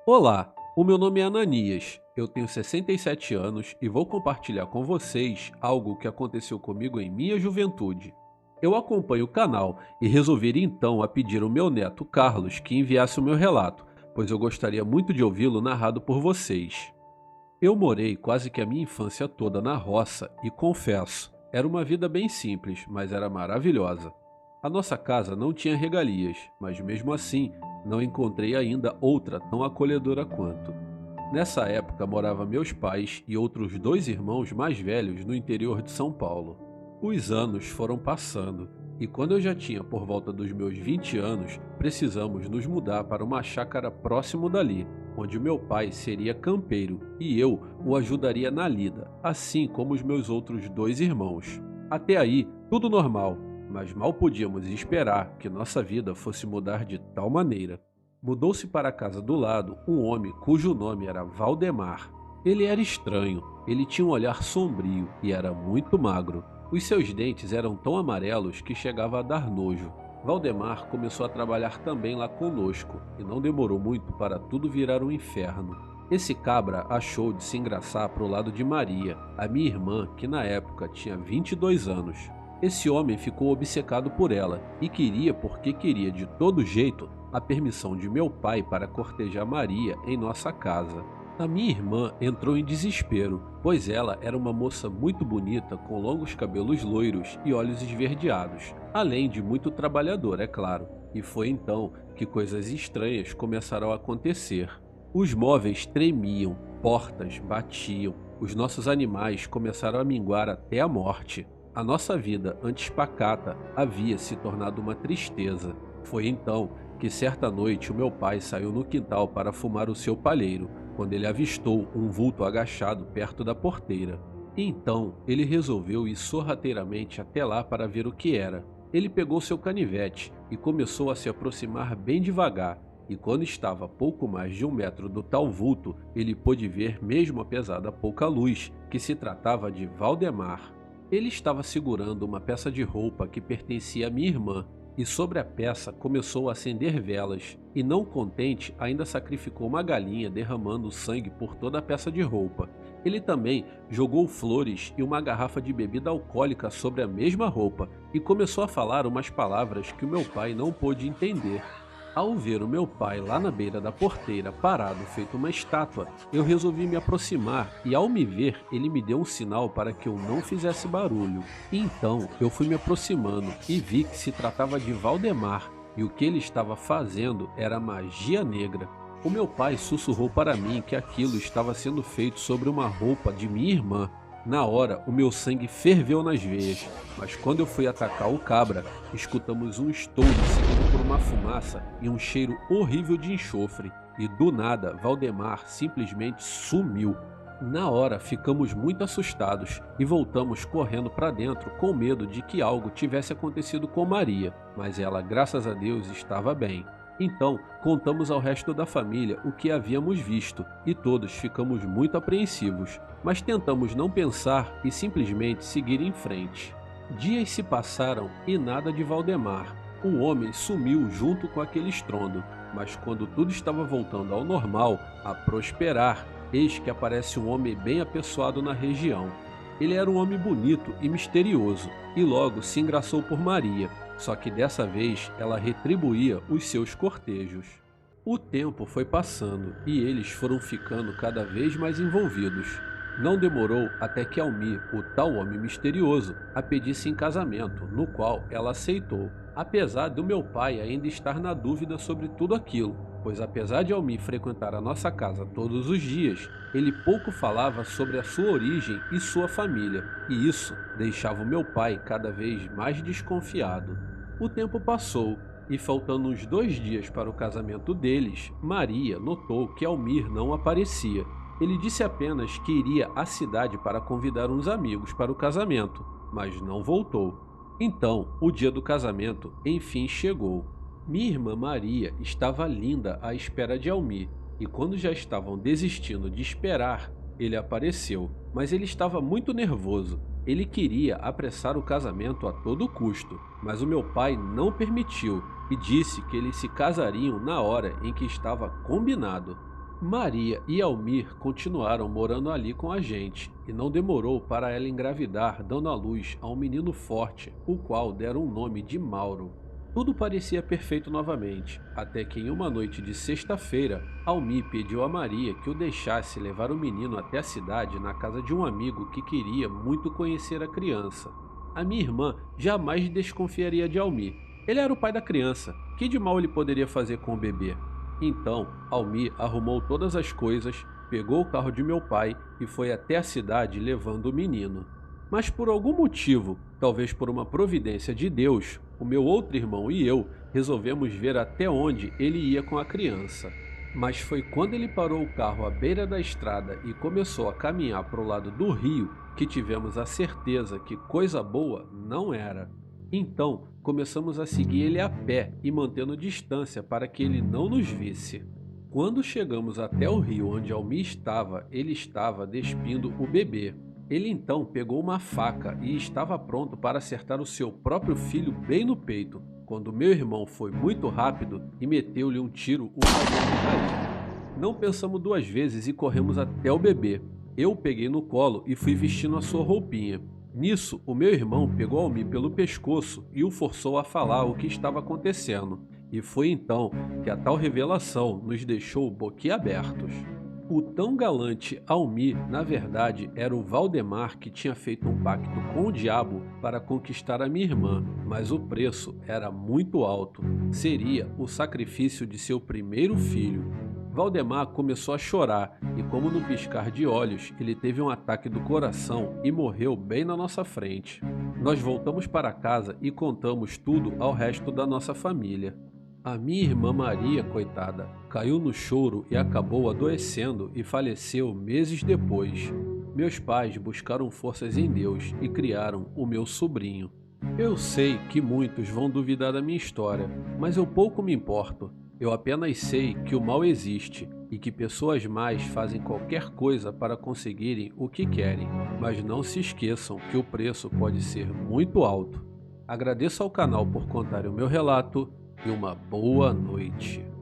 Olá, o meu nome é Ananias, eu tenho 67 anos e vou compartilhar com vocês algo que aconteceu comigo em minha juventude. Eu acompanho o canal e resolvi ir então a pedir ao meu neto Carlos que enviasse o meu relato, pois eu gostaria muito de ouvi-lo narrado por vocês. Eu morei quase que a minha infância toda na roça e confesso, era uma vida bem simples, mas era maravilhosa. A nossa casa não tinha regalias, mas mesmo assim não encontrei ainda outra tão acolhedora quanto. Nessa época morava meus pais e outros dois irmãos mais velhos no interior de São Paulo. Os anos foram passando e quando eu já tinha por volta dos meus 20 anos, precisamos nos mudar para uma chácara próximo dali, onde meu pai seria campeiro e eu o ajudaria na lida, assim como os meus outros dois irmãos. Até aí, tudo normal, mas mal podíamos esperar que nossa vida fosse mudar de tal maneira. Mudou-se para a casa do lado um homem cujo nome era Valdemar. Ele era estranho, ele tinha um olhar sombrio e era muito magro. Os seus dentes eram tão amarelos que chegava a dar nojo. Valdemar começou a trabalhar também lá conosco e não demorou muito para tudo virar um inferno. Esse cabra achou de se engraçar para o lado de Maria, a minha irmã, que na época tinha 22 anos. Esse homem ficou obcecado por ela e queria, porque queria de todo jeito, a permissão de meu pai para cortejar Maria em nossa casa. A minha irmã entrou em desespero, pois ela era uma moça muito bonita com longos cabelos loiros e olhos esverdeados, além de muito trabalhadora, é claro. E foi então que coisas estranhas começaram a acontecer. Os móveis tremiam, portas batiam, os nossos animais começaram a minguar até a morte. A nossa vida, antes pacata, havia se tornado uma tristeza. Foi então que certa noite o meu pai saiu no quintal para fumar o seu palheiro, quando ele avistou um vulto agachado perto da porteira. Então ele resolveu ir sorrateiramente até lá para ver o que era. Ele pegou seu canivete e começou a se aproximar bem devagar, e quando estava a pouco mais de 1 metro do tal vulto, ele pôde ver, mesmo apesar da pouca luz, que se tratava de Valdemar. Ele estava segurando uma peça de roupa que pertencia à minha irmã, e sobre a peça começou a acender velas, e não contente, ainda sacrificou uma galinha derramando sangue por toda a peça de roupa. Ele também jogou flores e uma garrafa de bebida alcoólica sobre a mesma roupa, e começou a falar umas palavras que o meu pai não pôde entender. Ao ver o meu pai lá na beira da porteira, parado feito uma estátua, eu resolvi me aproximar e ao me ver, ele me deu um sinal para que eu não fizesse barulho. Então eu fui me aproximando e vi que se tratava de Valdemar e o que ele estava fazendo era magia negra. O meu pai sussurrou para mim que aquilo estava sendo feito sobre uma roupa de minha irmã. Na hora, o meu sangue ferveu nas veias, mas quando eu fui atacar o cabra, escutamos um estouro seguido por uma fumaça e um cheiro horrível de enxofre, e do nada, Valdemar simplesmente sumiu. Na hora, ficamos muito assustados e voltamos correndo para dentro com medo de que algo tivesse acontecido com Maria, mas ela, graças a Deus, estava bem. Então, contamos ao resto da família o que havíamos visto e todos ficamos muito apreensivos, mas tentamos não pensar e simplesmente seguir em frente. Dias se passaram e nada de Valdemar. O homem sumiu junto com aquele estrondo, mas quando tudo estava voltando ao normal, a prosperar, eis que aparece um homem bem apessoado na região. Ele era um homem bonito e misterioso e logo se engraçou por Maria. Só que dessa vez ela retribuía os seus cortejos. O tempo foi passando e eles foram ficando cada vez mais envolvidos. Não demorou até que Almir, o tal homem misterioso, a pedisse em casamento, no qual ela aceitou. Apesar do meu pai ainda estar na dúvida sobre tudo aquilo, pois apesar de Almir frequentar a nossa casa todos os dias, ele pouco falava sobre a sua origem e sua família, e isso deixava o meu pai cada vez mais desconfiado. O tempo passou, e faltando uns 2 dias para o casamento deles, Maria notou que Almir não aparecia. Ele disse apenas que iria à cidade para convidar uns amigos para o casamento, mas não voltou. Então, o dia do casamento enfim chegou. Minha irmã Maria estava linda à espera de Almir, e quando já estavam desistindo de esperar, ele apareceu, mas ele estava muito nervoso. Ele queria apressar o casamento a todo custo, mas o meu pai não permitiu e disse que eles se casariam na hora em que estava combinado. Maria e Almir continuaram morando ali com a gente, e não demorou para ela engravidar, dando à luz a um menino forte, o qual deram o nome de Mauro. Tudo parecia perfeito novamente, até que em uma noite de sexta-feira, Almir pediu a Maria que o deixasse levar o menino até a cidade na casa de um amigo que queria muito conhecer a criança. A minha irmã jamais desconfiaria de Almir. Ele era o pai da criança. Que de mal ele poderia fazer com o bebê? Então, Almir arrumou todas as coisas, pegou o carro de meu pai e foi até a cidade levando o menino. Mas por algum motivo, talvez por uma providência de Deus, o meu outro irmão e eu resolvemos ver até onde ele ia com a criança. Mas foi quando ele parou o carro à beira da estrada e começou a caminhar para o lado do rio que tivemos a certeza que coisa boa não era. Então, começamos a seguir ele a pé e mantendo distância para que ele não nos visse. Quando chegamos até o rio onde Almir estava, ele estava despindo o bebê. Ele então pegou uma faca e estava pronto para acertar o seu próprio filho bem no peito, quando meu irmão foi muito rápido e meteu-lhe um tiro, o qual ele caiu. Não pensamos duas vezes e corremos até o bebê. Eu o peguei no colo e fui vestindo a sua roupinha. Nisso, o meu irmão pegou Almir pelo pescoço e o forçou a falar o que estava acontecendo. E foi então que a tal revelação nos deixou boquiabertos. O tão galante Almir, na verdade, era o Valdemar que tinha feito um pacto com o diabo para conquistar a minha irmã, mas o preço era muito alto. Seria o sacrifício de seu primeiro filho. Valdemar começou a chorar e, como no piscar de olhos, ele teve um ataque do coração e morreu bem na nossa frente. Nós voltamos para casa e contamos tudo ao resto da nossa família. A minha irmã Maria, coitada, caiu no choro e acabou adoecendo e faleceu meses depois. Meus pais buscaram forças em Deus e criaram o meu sobrinho. Eu sei que muitos vão duvidar da minha história, mas eu pouco me importo. Eu apenas sei que o mal existe e que pessoas más fazem qualquer coisa para conseguirem o que querem, mas não se esqueçam que o preço pode ser muito alto. Agradeço ao canal por contar o meu relato e uma boa noite.